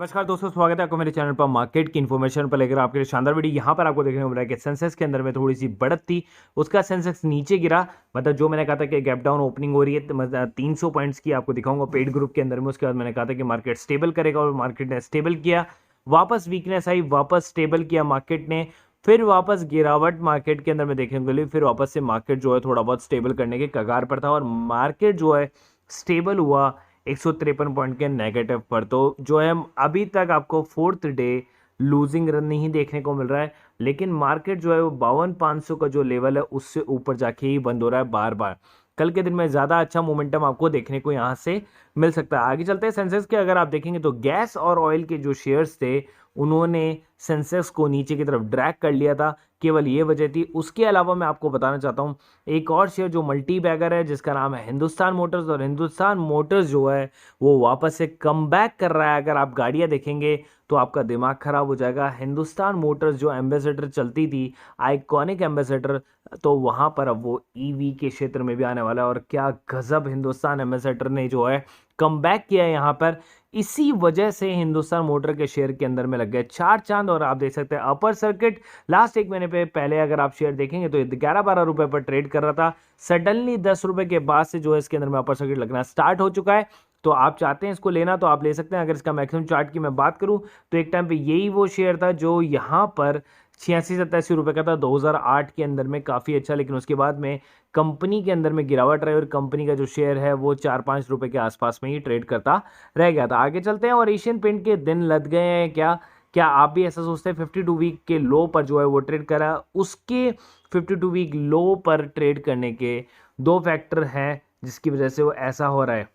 नमस्कार दोस्तों, स्वागत है आपको मेरे चैनल पर मार्केट की इन्फॉर्मेशन पर लेकर आपके लिए शानदार वीडियो। यहाँ पर आपको देखने को मिल रहा है कि सेंसेक्स के अंदर में थोड़ी सी बढ़त थी, उसका सेंसेक्स नीचे गिरा। मतलब जो मैंने कहा था कि गैप डाउन ओपनिंग हो रही है, मतलब 300 पॉइंट्स की आपको दिखाऊंगा पेड ग्रुप के अंदर में। उसके बाद मैंने कहा था कि मार्केट स्टेबल करेगा और मार्केट ने स्टेबल किया। वापस वीकनेस आई, वापस स्टेबल किया मार्केट ने, फिर वापस गिरावट मार्केट के अंदर में देखने को मिली। फिर वापस से मार्केट जो है थोड़ा बहुत स्टेबल करने के कगार पर था और मार्केट जो है स्टेबल हुआ 153 पॉइंट के नेगेटिव पर। तो जो है अभी तक आपको फोर्थ डे लूजिंग रन नहीं देखने को मिल रहा है, लेकिन मार्केट जो है वो 52,500 का जो लेवल है उससे ऊपर जाके ही बंद हो रहा है बार बार। कल के दिन में ज़्यादा अच्छा मोमेंटम आपको देखने को यहाँ से मिल सकता है। आगे चलते हैं सेंसेक्स के। अगर आप देखेंगे तो गैस और ऑयल के जो शेयर्स थे उन्होंने सेंसेक्स को नीचे की तरफ ड्रैग कर लिया था, केवल ये वजह थी। उसके अलावा मैं आपको बताना चाहता हूँ एक और शेयर जो मल्टी बैगर है जिसका नाम है हिंदुस्तान मोटर्स, और हिंदुस्तान मोटर्स जो है वो वापस से कम बैक कर रहा है। अगर आप गाड़ियाँ देखेंगे तो आपका दिमाग खराब हो जाएगा। हिंदुस्तान मोटर्स जो एम्बेसडर चलती थी, आइकॉनिक एम्बेसडर, तो वहाँ पर अब वो ईवी के क्षेत्र में भी आने वाला है। और क्या गजब हिंदुस्तान एम्बेसडर ने जो है कम बैक किया है यहाँ पर। इसी वजह से हिंदुस्तान मोटर के शेयर के अंदर में लग गए चार चांद। और आप देख सकते हैं अपर सर्किट लास्ट एक महीने पे पहले अगर आप शेयर देखेंगे तो 11-12 रुपए पर ट्रेड कर रहा था। सडनली 10 रुपए के बाद से जो है इसके अंदर में अपर सर्किट लगना स्टार्ट हो चुका है। तो आप चाहते हैं इसको लेना तो आप ले सकते हैं। अगर इसका मैक्सिमम चार्ट की मैं बात करूं तो एक टाइम पे यही वो शेयर था जो यहाँ पर 86-87 रुपए का था 2008 के अंदर में, काफ़ी अच्छा। लेकिन उसके बाद में कंपनी के अंदर में गिरावट रही और कंपनी का जो शेयर है वो 4-5 रुपए के आसपास में ही ट्रेड करता रह गया था। आगे चलते हैं। और एशियन पेंट के दिन लद गए हैं क्या? क्या आप भी ऐसा सोचते हैं? 52 वीक के लो पर जो है वो ट्रेड करा। उसके 52 वीक लो पर ट्रेड करने के दो फैक्टर हैं जिसकी वजह से वो ऐसा हो रहा है।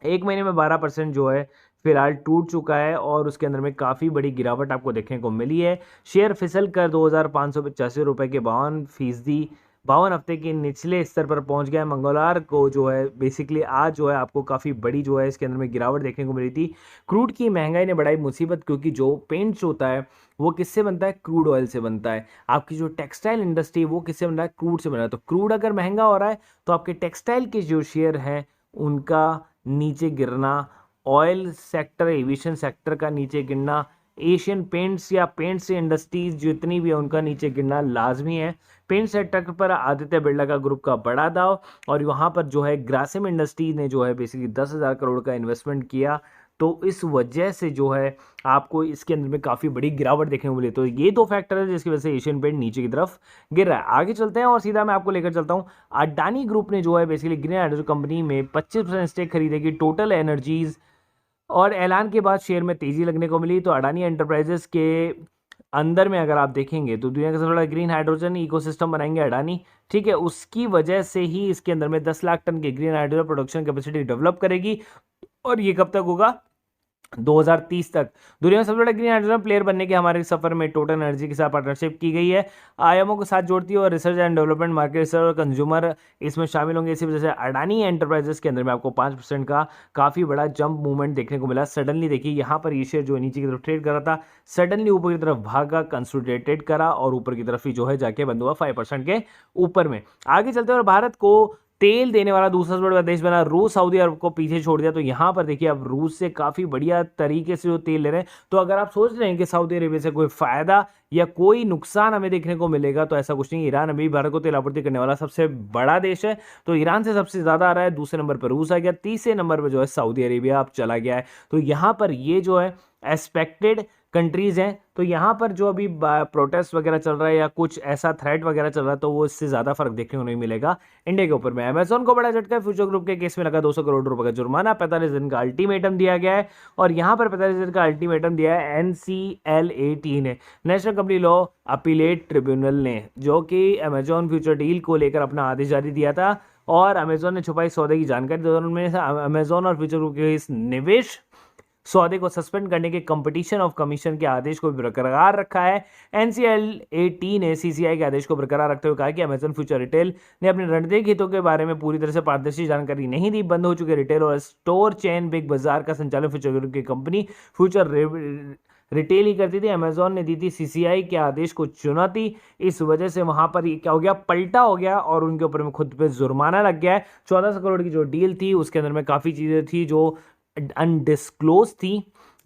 एक महीने में 12% जो है फिलहाल टूट चुका है और उसके अंदर में काफ़ी बड़ी गिरावट आपको देखने को मिली है। शेयर फिसल कर 2,585 रुपये के 52%, 52 हफ्ते के निचले स्तर पर पहुंच गया है। मंगलवार को जो है बेसिकली आज जो है आपको काफ़ी बड़ी जो है इसके अंदर में गिरावट देखने को मिली थी। क्रूड की महंगाई ने बढ़ाई मुसीबत, क्योंकि जो पेंट्स होता है वो किससे बनता है? क्रूड ऑयल से बनता है। आपकी जो टेक्सटाइल इंडस्ट्री है वो किससे बन रहा है? क्रूड से बन रहा है। तो क्रूड अगर महंगा हो रहा है तो आपके टेक्सटाइल के जो शेयर हैं उनका नीचे गिरना, ऑयल सेक्टर, एविएशन सेक्टर का नीचे गिरना, एशियन पेंट्स या पेंट्स इंडस्ट्रीज जितनी भी है उनका नीचे गिरना लाजमी है। पेंट सेक्टर पर आदित्य बिरला का ग्रुप का बड़ा दाव, और वहाँ पर जो है ग्रासिम इंडस्ट्रीज ने जो है बेसिकली 10,000 करोड़ का इन्वेस्टमेंट किया। तो इस वजह से जो है आपको इसके अंदर में काफ़ी बड़ी गिरावट देखने को मिली। तो ये दो फैक्टर है जिसकी वजह से एशियन पेंट नीचे की तरफ गिर रहा है। आगे चलते हैं और सीधा मैं आपको लेकर चलता हूँ। अडानी ग्रुप ने जो है बेसिकली ग्रीन हाइड्रोजन कंपनी में 25% स्टेक खरीदेगी टोटल एनर्जीज, और ऐलान के बाद शेयर में तेजी लगने को मिली। तो अडानी एंटरप्राइजेस के अंदर में अगर आप देखेंगे तो दुनिया का सबसे बड़ा ग्रीन हाइड्रोजन इकोसिस्टम बनाएंगे अडानी, ठीक है। उसकी वजह से ही इसके अंदर में 10 लाख टन के green hydrogen production capacity develop करेगी। और ये कब तक होगा? 2030 तक। दुनिया में सबसे बड़ा ग्रीन हाइड्रोजन प्लेयर बनने के हमारे सफर में टोटल एनर्जी के साथ पार्टनरशिप की गई है, आईएमओ के साथ जोड़ती है, और research and development, market research और कंज्यूमर इसमें शामिल होंगे। इसी वजह से अडानी एंटरप्राइजेस के अंदर में आपको 5% का काफ़ी बड़ा जंप मूवमेंट देखने को मिला। सडनली देखिए यहाँ पर ये शेयर जो नीचे की तरफ ट्रेड कर रहा था सडनली ऊपर की तरफ भागा, कंसोलिडेटेड करा और ऊपर की तरफ ही जो है जाके बंद हुआ 5% के ऊपर में। आगे चलते हैं और भारत को तेल देने वाला दूसरा सबसे बड़ा देश बना। रूस सऊदी अरब को पीछे छोड़ दिया। तो यहाँ पर देखिए अब रूस से काफ़ी बढ़िया तरीके से जो तेल ले रहे हैं। तो अगर आप सोच रहे हैं कि सऊदी अरेबिया से कोई फायदा या कोई नुकसान हमें देखने को मिलेगा, तो ऐसा कुछ नहीं। ईरान अभी भारत को तेल आपूर्ति करने वाला सबसे बड़ा देश है। तो ईरान से सबसे ज़्यादा आ रहा है, दूसरे नंबर पर रूस आ गया, तीसरे नंबर पर जो है सऊदी अरेबिया अब चला गया है। तो यहाँ पर ये जो है एक्सपेक्टेड कंट्रीज हैं। तो यहाँ पर जो अभी प्रोटेस्ट वगैरह चल रहा है या कुछ ऐसा थ्रेट वगैरह चल रहा है तो वो इससे ज़्यादा फर्क देखने को नहीं मिलेगा इंडिया के ऊपर में। अमेजोन को बड़ा झटका, फ्यूचर ग्रुप के केस में लगा 200 करोड़ रुपए का जुर्माना, 45 दिन का अल्टीमेटम दिया गया है। और यहाँ पर 45 दिन का अल्टीमेटम दिया है NCLAT ने, national company law appellate tribunal ने, जो कि अमेजोन फ्यूचर डील को लेकर अपना आदेश जारी दिया था। और अमेजोन ने छुपाई सौदे की जानकारी। 2019 में अमेजोन और फ्यूचर ग्रुप के इस निवेश सौदे को सस्पेंड करने के कंपटीशन ऑफ कमीशन के आदेश को भी बरकरार रखा है। NCLAT ने CCI के आदेश को बरकरार रखते हुए कहा कि अमेजन फ्यूचर रिटेल ने अपने रणनीतिक हितों के बारे में पूरी तरह से पारदर्शी जानकारी नहीं दी। बंद हो चुके रिटेल और स्टोर चेन बिग बाजार का संचालन फ्यूचर ग्रुप की कंपनी फ्यूचर रिटेल ही करती थी। अमेजोन ने दी थी CCI के आदेश को चुनौती। इस वजह से वहां पर क्या हो गया? पलटा हो गया और उनके ऊपर में खुद पे जुर्माना लग गया है। 1400 करोड़ की जो डील थी उसके अंदर में काफ़ी चीज़ें थी जो अनडिस्क्लोज थी।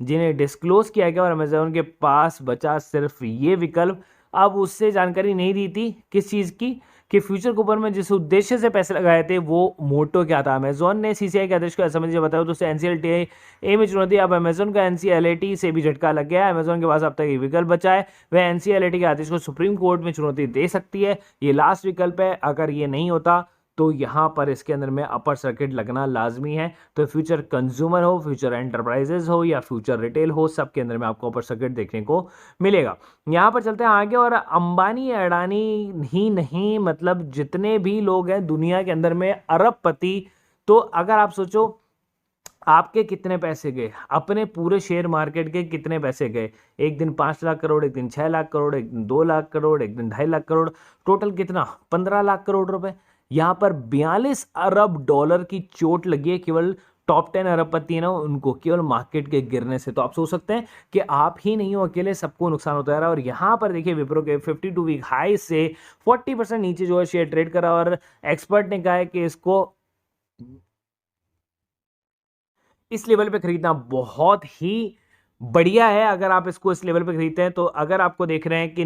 जिन्हें डिस्क्लोज किया गया और अमेजोन के पास बचा सिर्फ ये विकल्प। अब उससे जानकारी नहीं दी थी किस चीज़ की, कि फ्यूचर कूपन में जिस उद्देश्य से पैसे लगाए थे वो मोटो क्या था। अमेजोन ने सीसीआई के आदेश को ऐसा मुझे बताया तो उसे एनसीएलटी ए में चुनौती। अब अमेजोन का एनसीएलटी से भी झटका लग गया है। अमेजोन के पास अब तक एक विकल्प बचा है, वह एनसीएलटी के आदेश को सुप्रीम कोर्ट में चुनौती दे सकती है। ये लास्ट विकल्प है, अगर ये नहीं होता तो यहाँ पर इसके अंदर में अपर सर्किट लगना लाजमी है। तो फ्यूचर कंज्यूमर हो, फ्यूचर एंटरप्राइजेज हो या फ्यूचर रिटेल हो, सबके अंदर में आपको अपर सर्किट देखने को मिलेगा। यहाँ पर चलते हैं आगे। और अंबानी अडानी ही नहीं, मतलब जितने भी लोग हैं दुनिया के अंदर में अरबपति, तो अगर आप सोचो आपके कितने पैसे गए, अपने पूरे शेयर मार्केट के कितने पैसे गए, एक दिन 5 लाख करोड़, एक दिन 6 लाख करोड़, एक दिन 2 लाख करोड़, एक दिन 2.5 लाख करोड़, टोटल कितना 15 लाख करोड़ रुपए। यहाँ पर 42 अरब डॉलर की चोट लगी है केवल टॉप 10 अरबपति है ना उनको, केवल मार्केट के गिरने से। तो आप सोच सकते हैं कि आप ही नहीं हो अकेले, सबको नुकसान होता है। और यहाँ पर देखिए विप्रो के 52 वीक हाई से 40% नीचे जो है शेयर ट्रेड करा, और एक्सपर्ट ने कहा है कि इसको इस लेवल पे खरीदना बहुत ही बढ़िया है। अगर आप इसको इस लेवल पे खरीदते हैं तो अगर आपको देख रहे हैं कि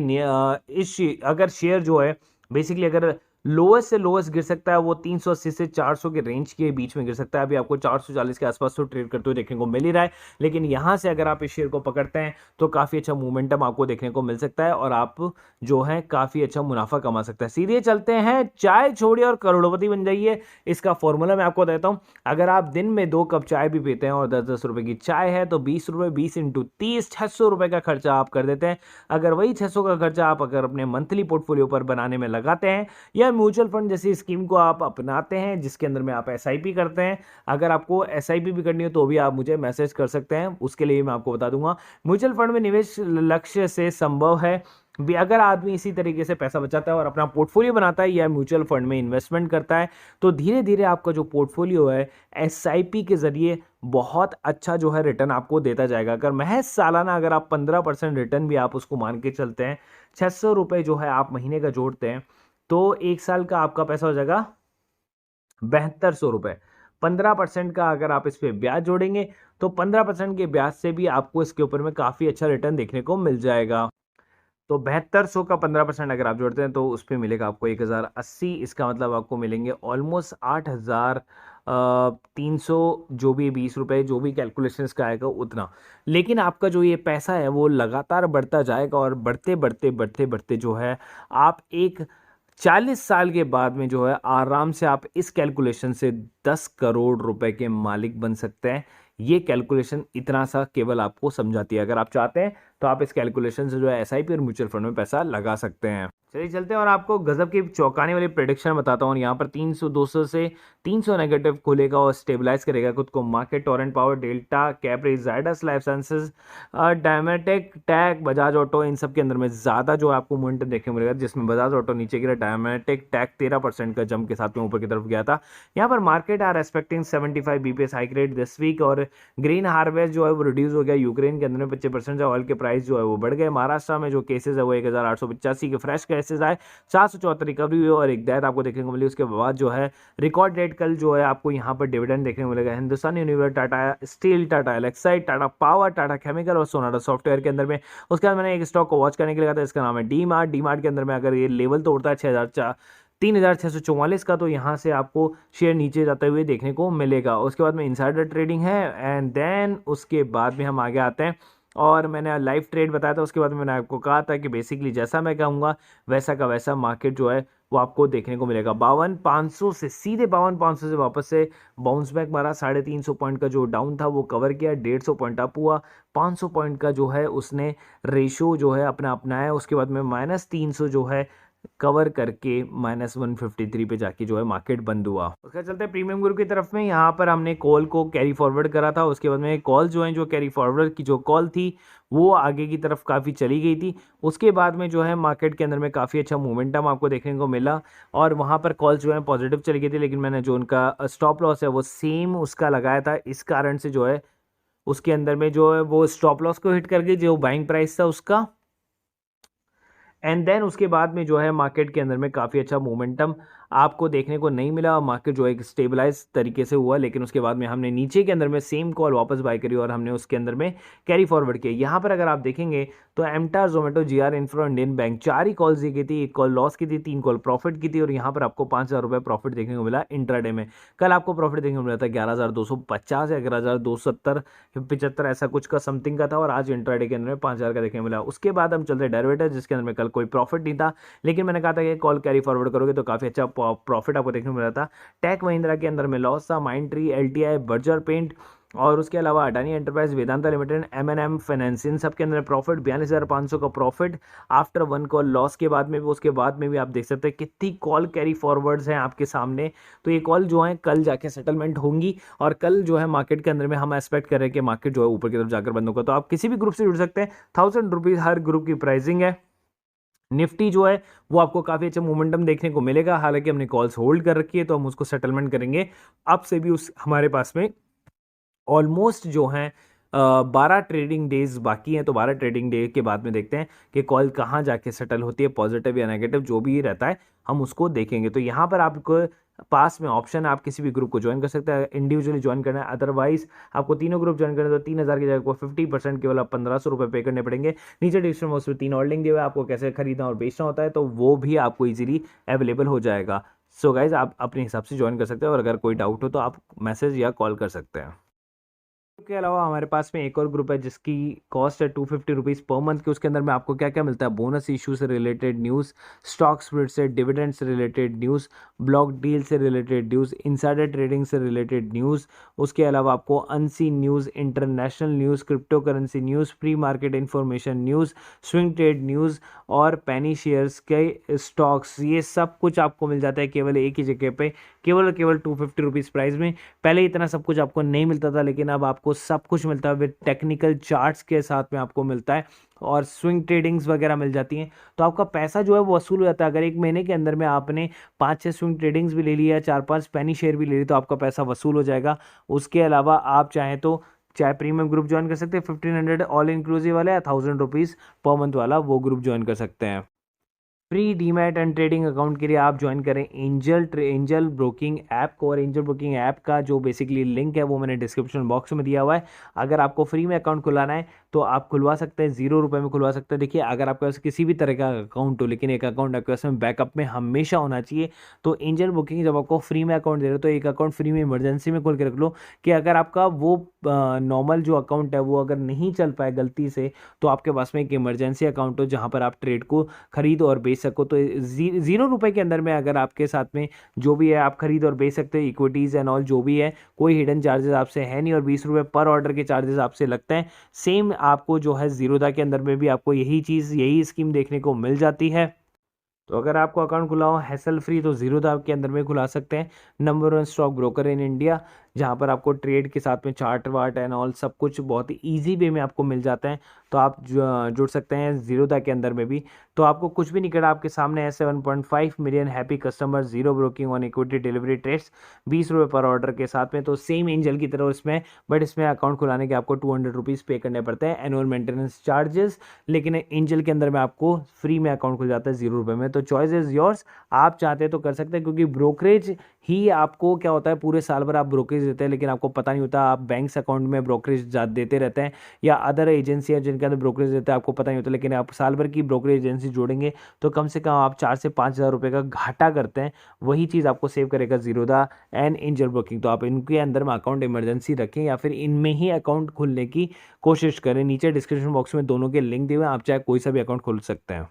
अगर शेयर जो है बेसिकली अगर लोएस्ट से लोएस्ट गिर सकता है वो 380 से 400 के रेंज के बीच में गिर सकता है। अभी आपको 440 के आसपास तो ट्रेड करते हुए देखने को मिल ही रहा है, लेकिन यहाँ से अगर आप इस शेयर को पकड़ते हैं तो काफ़ी अच्छा मोमेंटम आपको देखने को मिल सकता है और आप जो है काफ़ी अच्छा मुनाफा कमा सकते हैं। सीधे चलते हैं, चाय छोड़िए और करोड़पति बन जाइए। इसका फॉर्मूला मैं आपको देता हूँ। अगर आप दिन में 2 कप चाय भी पीते हैं और 10-10 रुपए की चाय है तो 20 रुपये, 20 इंटू 30, 600 रुपये का खर्चा आप कर देते हैं। अगर वही 600 का खर्चा आप अगर अपने मंथली पोर्टफोलियो पर बनाने में लगाते हैं या म्यूचुअल फंड जैसी स्कीम को आप अपनाते हैं जिसके अंदर में आप एसआईपी करते हैं, अगर आपको एसआईपी भी करनी हो तो भी आप मुझे मैसेज कर सकते हैं, उसके लिए मैं आपको बता दूंगा। म्यूचुअल फंड में निवेश लक्ष्य से संभव है भी, अगर आदमी इसी तरीके से पैसा बचाता है और अपना पोर्टफोलियो बनाता है या म्यूचुअल फंड में इन्वेस्टमेंट करता है तो धीरे धीरे आपका जो पोर्टफोलियो है एसआईपी के जरिए बहुत अच्छा जो है रिटर्न आपको देता जाएगा। अगर महज सालाना अगर आप 15% रिटर्न भी आप उसको मान के चलते हैं, 600 रुपये जो है आप महीने का जोड़ते हैं तो एक साल का आपका पैसा हो जाएगा 7200 रुपये। 15% का अगर आप इस पर ब्याज जोड़ेंगे तो 15% के ब्याज से भी आपको इसके ऊपर में काफ़ी अच्छा रिटर्न देखने को मिल जाएगा। तो 7200 का 15% अगर आप जोड़ते हैं तो उस पर मिलेगा आपको 1080। इसका मतलब आपको मिलेंगे ऑलमोस्ट 8300, जो भी 20 रुपये जो भी कैलकुलेशन का आएगा उतना। लेकिन आपका जो ये पैसा है वो लगातार बढ़ता जाएगा और बढ़ते बढ़ते बढ़ते बढ़ते जो है आप एक 40 साल के बाद में जो है आराम से आप इस कैलकुलेशन से 10 करोड़ रुपए के मालिक बन सकते हैं। ये कैलकुलेशन इतना सा केवल आपको समझाती है। अगर आप चाहते हैं तो आप इस कैलकुलेशन से जो है एसआईपी और म्यूचुअल फंड में पैसा लगा सकते हैं। चलिए चलते हैं और आपको गजब की चौंकाने वाली प्रेडिक्शन बताता हूँ। यहाँ पर 300 200 से 300 नेगेटिव खुलेगा और स्टेबलाइज करेगा खुद को market. Torrent power, Delta, Capri, Zydus life sciences, Dynamatic, टैग, बजाज ऑटो, इन सब के अंदर में ज़्यादा जो आपको मोमेंटम देखने को मिलेगा, जिसमें बजाज ऑटो नीचे गिरा, डायमेटिक, टैग 13% का जंप के साथ में ऊपर की तरफ गया था। यहाँ पर market are expecting 75 BPS hike rate this week. और ग्रीन हार्वेस्ट जो है वो रिड्यूस हो गया यूक्रेन के अंदर में 25%। जो ऑयल के प्राइस जो है वो बढ़ गए। महाराष्ट्र में जो केसेस है वो 1885 के फ्रेश केसेस आए, 474 रिकवरी हुई और एक डेथ आपको देखने को मिली। उसके बाद जो है रिकॉर्ड डेट कल जो है आपको यहाँ पर डिविडेंड देखने को मिलेगा। Hindustan Unilever, Tata steel, Tata Elxsi, Tata power, Tata chemical और सोनाटा सॉफ्टवेयर के अंदर में। उसके बाद मैंने एक स्टॉक को वॉच करने के लिए कहा था, इसका नाम है डी मार्ट। डी मार्ट के अंदर में अगर ये लेवल तोड़ता है 3644 का तो यहाँ से आपको शेयर नीचे जाते हुए देखने को मिलेगा। उसके बाद में इनसाइडर ट्रेडिंग है एंड देन उसके बाद में हम आगे आते हैं और मैंने लाइव ट्रेड बताया था। उसके बाद मैंने आपको कहा था कि बेसिकली जैसा मैं कहूँगा वैसा का वैसा मार्केट जो है वो आपको देखने को मिलेगा। 52,500 से सीधे 52,500 से वापस से बाउंस बैक मारा। 350 पॉइंट का जो डाउन था वो कवर किया, 150 पॉइंट अप हुआ, 500 पॉइंट का जो है उसने रेशो जो है अपना अपनाया। उसके बाद में -300 जो है कवर करके -153 पे जाके जो है मार्केट बंद हुआ। उसके चलते प्रीमियम ग्रुप की तरफ में यहाँ पर हमने कॉल को कैरी फॉरवर्ड करा था। उसके बाद में कॉल जो है जो कैरी फॉरवर्ड की जो कॉल थी वो आगे की तरफ काफ़ी चली गई थी। उसके बाद में जो है मार्केट के अंदर में काफ़ी अच्छा मोमेंटम आपको देखने को मिला और वहाँ पर कॉल जो है पॉजिटिव चली गई थी, लेकिन मैंने जो उनका स्टॉप लॉस है वो सेम उसका लगाया था। इस कारण से जो है उसके अंदर में जो है वो स्टॉप लॉस को हिट कर गई जो बाइंग प्राइस था उसका। एंड देन उसके बाद में जो है मार्केट के अंदर में काफ़ी अच्छा मोमेंटम आपको देखने को नहीं मिला। मार्केट जो है एक स्टेबलाइज तरीके से हुआ, लेकिन उसके बाद में हमने नीचे के अंदर में सेम कॉल वापस बाय करी और हमने उसके अंदर में कैरी फॉरवर्ड किया। यहाँ पर अगर आप देखेंगे तो MTAR, Zomato, GR infra, Indian bank, 4 ही कॉल्स दी गई थी। 1 कॉल लॉस की थी, 3 कॉल प्रॉफिट की थी और यहाँ पर आपको 5,000 रुपये प्रॉफिट देखने को मिला इंट्राडे में। कल आपको प्रॉफिट देखने को मिला था 11,250 या 11,270 75 ऐसा कुछ का समथिंग का था, और आज इंट्राडे के अंदर में 5,000 का देखने को मिला। उसके बाद हम चलते डेरिवेटिव, जिसके अंदर में कल कोई प्रॉफिट नहीं था, लेकिन मैंने कहा था कि कॉल कैरी फॉरवर्ड करोगे तो काफ़ी अच्छा प्रॉफिट आपको देखने को मिला था। टेक महिंद्रा के अंदर में लॉस था, Mindtree, LTI, Berger paint और उसके अलावा Adani enterprise, Vedanta limited, M finance, इन सब के अंदर प्रॉफिट 42,500 का प्रॉफिट आफ्टर 1 कॉल लॉस के बाद में भी। उसके बाद में भी आप देख सकते हैं कितनी कॉल कैरी फॉरवर्ड्स हैं आपके सामने। तो ये कॉल जो है कल जाके सेटलमेंट होंगी और कल जो है मार्केट के अंदर में हम एक्सपेक्ट कर रहे हैं कि मार्केट जो है ऊपर की तरफ जाकर बंद होगा। तो आप किसी भी ग्रुप से जुड़ सकते हैं। 1,000 रुपीज़ हर ग्रुप की प्राइसिंग है। निफ्टी जो है वो आपको काफ़ी अच्छा मोमेंटम देखने को मिलेगा। हालांकि हमने कॉल्स होल्ड कर रखी है तो हम उसको सेटलमेंट करेंगे। अब से भी उस हमारे पास में ऑलमोस्ट जो हैं 12 ट्रेडिंग डेज बाकी हैं। तो 12 ट्रेडिंग डे के बाद में देखते हैं कि कॉल कहाँ जाके सेटल होती है, पॉजिटिव या नेगेटिव, जो भी रहता है हम उसको देखेंगे। तो यहाँ पर आपको पास में ऑप्शन है, आप किसी भी ग्रुप को ज्वाइन कर सकते हैं, इंडिविजुअली ज्वाइन करना है। अदरवाइज आपको तीनों ग्रुप ज्वाइन करना है तो 3,000 की जगह को 50% केवल आप 1,500 रुपये पे करने पड़ेंगे। नीचे डिस्क्रिप्शन बॉक्स में 3 और लिंक दिए हुए हैं, आपको कैसे खरीदना और बेचना होता है तो वो भी आपको ईजिली अवेलेबल हो जाएगा। सो गाइज आप अपने हिसाब से ज्वाइन कर सकते हैं और अगर कोई डाउट हो तो आप मैसेज या कॉल कर सकते हैं। के अलावा हमारे पास में एक और ग्रुप है जिसकी कॉस्ट है 250 रुपीज़ पर मंथ की। उसके अंदर में आपको क्या क्या मिलता है, बोनस इशू से रिलेटेड न्यूज़, स्टॉक स्प्लिट से, डिविडेंड से रिलेटेड न्यूज़, ब्लॉक डील से रिलेटेड न्यूज़, इनसाइडर ट्रेडिंग से रिलेटेड न्यूज़। उसके अलावा आपको unseen news, international news, crypto currency news, pre market information news, swing trade news और पैनी शेयर्स के स्टॉक्स, ये सब कुछ आपको मिल जाता है केवल एक ही जगह पे, केवल और केवल 250 रुपीज़ प्राइस में। पहले इतना सब कुछ आपको नहीं मिलता था, लेकिन अब आपको सब कुछ मिलता है विद टेक्निकल चार्ट्स के साथ में आपको मिलता है और स्विंग ट्रेडिंग्स वगैरह मिल जाती हैं। तो आपका पैसा जो है वो वसूल हो जाता है। अगर एक महीने के अंदर में आपने 5-6 स्विंग ट्रेडिंग्स भी ले लिया, 4-5 पेनी शेयर भी ले ली, तो आपका पैसा वसूल हो जाएगा। उसके अलावा आप चाहें तो चाहे प्रीमियम ग्रुप ज्वाइन कर सकते हैं 1500 ऑल इंक्लूसिव वाला, या 1,000 रुपीज़ पर मंथ वाला वो ग्रुप ज्वाइन कर सकते हैं। Free demat and trading account के लिए आप ज्वाइन करें एंजल ब्रोकिंग ऐप को, और एंजल ब्रोकिंग ऐप का जो बेसिकली लिंक है वो मैंने डिस्क्रिप्शन बॉक्स में दिया हुआ है। अगर आपको फ्री में अकाउंट खुलाना है तो आप खुलवा सकते हैं, 0 रुपये में खुलवा सकते हैं। देखिए अगर आपके पास किसी भी तरह का अकाउंट हो, लेकिन एक अकाउंट आपके पास में बैकअप में हमेशा होना चाहिए। तो एंजल ब्रोकिंग जब आपको फ्री में अकाउंट दे रहे हो तो एक अकाउंट फ्री में इमरजेंसी में खोल के रख लो कि अगर आपका वो नॉर्मल जो अकाउंट है वो अगर नहीं चल पाए गलती से, तो आपके पास में एक इमरजेंसी अकाउंट हो जहाँ पर आप ट्रेड को खरीद और बेच सको। तो 0 रुपये के अंदर में अगर आपके साथ में जो भी है आप खरीद और बेच सकते हो, इक्विटीज़ एंड ऑल जो भी है, कोई हिडन चार्जेस आपसे है नहीं और 20 रुपये पर ऑर्डर के चार्जेस आपसे लगते हैं। सेम आपको जो है जीरोधा के अंदर में भी आपको यही स्कीम देखने को मिल जाती है। तो अगर आपको अकाउंट खुला हो हैसल फ्री तो जीरोधा के अंदर में खुला सकते हैं। Number 1 stock broker in India, जहाँ पर आपको ट्रेड के साथ में चार्ट वार्ट एंड ऑल सब कुछ बहुत ही ईजी वे में आपको मिल जाता है। तो आप जुड़ सकते हैं जीरोधा के अंदर में भी। तो आपको कुछ भी नहीं करना, आपके सामने है 7.5 million happy customer, 0 broking on equity delivery trades, 20 रुपये पर ऑर्डर के साथ में। तो सेम एंजल की तरह इसमें, बट इसमें अकाउंट खुलाने के आपको 200 रुपीज़ पे करने पड़ते हैं एनुअल मेंटेनेंस चार्जेस, लेकिन एंजल के अंदर में आपको फ्री में अकाउंट खुल जाता है 0 रुपये में। तो चॉइस इज़ योर्स, आप चाहते हैं तो कर सकते हैं, क्योंकि ब्रोकरेज ही आपको क्या होता है पूरे साल भर आप ब्रोकरेज देते हैं लेकिन आपको पता नहीं होता। आप बैंक्स अकाउंट में ब्रोकरेज देते रहते हैं या अदर एजेंसी है जिनके अंदर ब्रोकरेज देते हैं, आपको पता नहीं होता। लेकिन आप साल भर की ब्रोकरेज एजेंसी जोड़ेंगे तो कम से कम आप 4 से 5,000 रुपये का घाटा करते हैं। वही चीज़ आपको सेव करेगा जीरोधा एंड एंजल ब्रोकिंग। तो आप इनके अंदर में अकाउंट इमरजेंसी रखें या फिर इनमें ही अकाउंट खोलने की कोशिश करें। नीचे डिस्क्रिप्शन बॉक्स में दोनों के लिंक दिए हुए हैं, आप चाहे कोई सा भी अकाउंट खोल सकते हैं।